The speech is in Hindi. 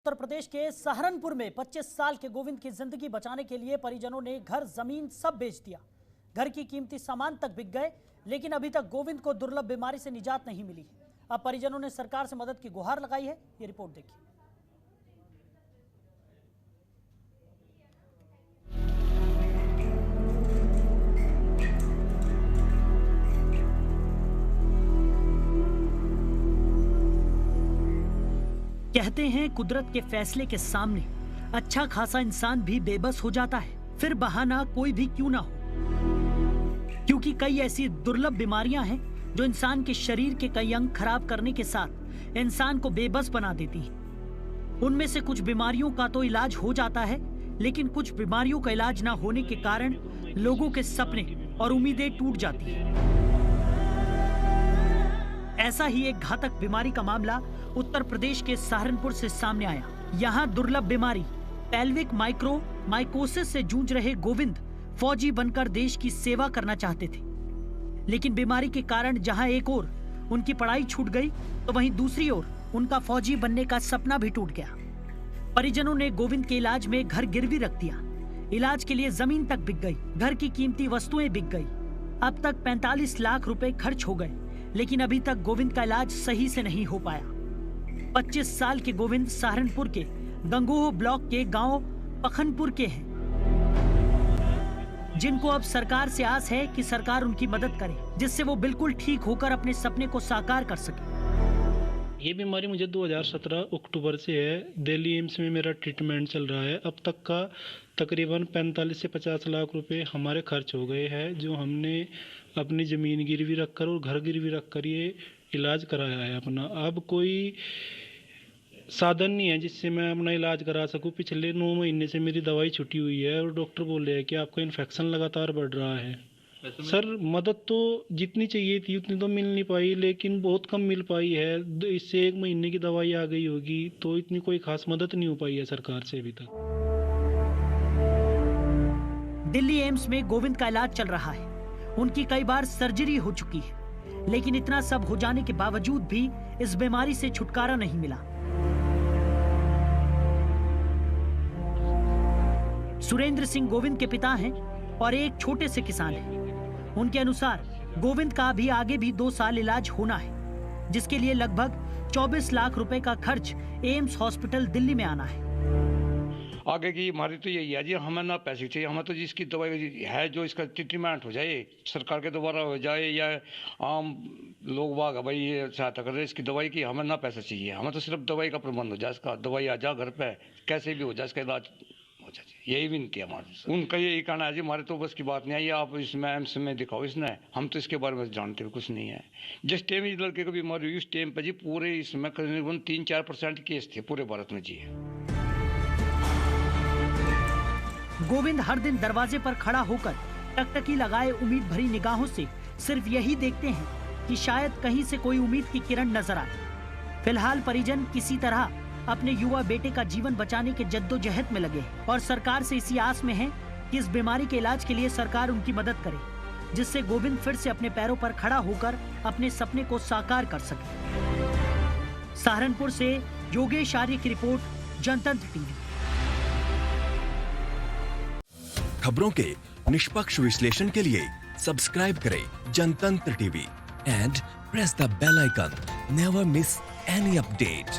उत्तर प्रदेश के सहारनपुर में 25 साल के गोविंद की जिंदगी बचाने के लिए परिजनों ने घर जमीन सब बेच दिया। घर की कीमती सामान तक बिक गए, लेकिन अभी तक गोविंद को दुर्लभ बीमारी से निजात नहीं मिली है। अब परिजनों ने सरकार से मदद की गुहार लगाई है। ये रिपोर्ट देखिए। कहते हैं कुदरत के फैसले के सामने अच्छा खासा इंसान भी बेबस हो जाता है, फिर बहाना कोई भी क्यों ना हो, क्योंकि कई ऐसी दुर्लभ बीमारियां हैं जो इंसान के शरीर के कई अंग खराब करने के साथ इंसान को बेबस बना देती हैं। उनमें से कुछ बीमारियों का तो इलाज हो जाता है, लेकिन कुछ बीमारियों का इलाज ना होने के कारण लोगों के सपने और उम्मीदें टूट जाती हैं। ऐसा ही एक घातक बीमारी का मामला उत्तर प्रदेश के सहारनपुर से सामने आया। यहाँ दुर्लभ बीमारी पेल्विक माइकोसिस से जूझ रहे गोविंद फौजी बनकर देश की सेवा करना चाहते थे, लेकिन बीमारी के कारण जहां एक ओर उनकी पढ़ाई छूट गई, तो वहीं दूसरी ओर उनका फौजी बनने का सपना भी टूट गया। परिजनों ने गोविंद के इलाज में घर गिरवी रख दिया। इलाज के लिए जमीन तक बिक गई, घर की कीमती वस्तुएं बिक गई। अब तक 45 लाख रुपए खर्च हो गए, लेकिन अभी तक गोविंद का इलाज सही से नहीं हो पाया। 25 साल के गोविंद सहारनपुर के गंगोह ब्लॉक के गांव पखनपुर के हैं, जिनको अब सरकार से आस है कि सरकार उनकी मदद करे, जिससे वो बिल्कुल ठीक होकर अपने सपने को साकार कर सके। ये बीमारी मुझे 2017 अक्टूबर से है। दिल्ली एम्स में मेरा ट्रीटमेंट चल रहा है। अब तक का तकरीबन 45 से 50 लाख रुपए हमारे खर्च हो गए हैं, जो हमने अपनी ज़मीन गिरवी रखकर और घर गिरवी रखकर ये इलाज कराया है अपना। अब कोई साधन नहीं है जिससे मैं अपना इलाज करा सकूं। पिछले 9 महीने से मेरी दवाई छुटी हुई है और डॉक्टर बोल रहे हैं कि आपका इन्फेक्शन लगातार बढ़ रहा है। सर, मदद तो जितनी चाहिए थी उतनी तो मिल नहीं पाई, लेकिन बहुत कम मिल पाई है। इससे 1 महीने की दवाई आ गई होगी, तो इतनी कोई खास मदद नहीं हो पाई है सरकार से अभी तक। दिल्ली एम्स में गोविंद का इलाज चल रहा है। उनकी कई बार सर्जरी हो चुकी है, लेकिन इतना सब हो जाने के बावजूद भी इस बीमारी से छुटकारा नहीं मिला। सुरेंद्र सिंह गोविंद के पिता हैं और एक छोटे से किसान हैं। उनके अनुसार गोविंद का भी आगे भी 2 साल इलाज होना है, जिसके लिए लगभग 24 लाख रुपए का खर्च एम्स हॉस्पिटल दिल्ली में आना है। आगे की हमारी तो यही है जी, हमें ना पैसे चाहिए, हमें तो जिसकी दवाई है जो इसका ट्रीटमेंट हो जाए, सरकार के द्वारा हो जाए या आम लोग वाग भाई ये सहायता कर रहे हैं इसकी दवाई की, हमें ना पैसा चाहिए। हमें तो सिर्फ दवाई का प्रबंध हो जाए, इसका दवाई आ जाए घर पे, कैसे भी हो जाए, इसका इलाज हो जाए, यही विनती है हमारी। उनका यही कहना है जी, हमारे तो बस की बात नहीं है, आप इसमें एम्स में दिखाओ इसने, हम तो इसके बारे में जानते हुए कुछ नहीं है। जिस टाइम इस लड़के को बीमारी हुई उस टाइम पर जी पूरे इसमें करीबन 3-4% केस थे पूरे भारत में जी। गोविंद हर दिन दरवाजे पर खड़ा होकर टकटकी लगाए उम्मीद भरी निगाहों से सिर्फ यही देखते हैं कि शायद कहीं से कोई उम्मीद की किरण नजर आए। फिलहाल परिजन किसी तरह अपने युवा बेटे का जीवन बचाने के जद्दोजहद में लगे हैं और सरकार से इसी आस में हैं कि इस बीमारी के इलाज के लिए सरकार उनकी मदद करे, जिससे गोविंद फिर से अपने पैरों पर खड़ा होकर अपने सपने को साकार कर सके। सहारनपुर से योगेश आर्य की रिपोर्ट, जनतंत्र टीवी। खबरों के निष्पक्ष विश्लेषण के लिए सब्सक्राइब करें Jantantra TV and press the bell icon. Never miss any update.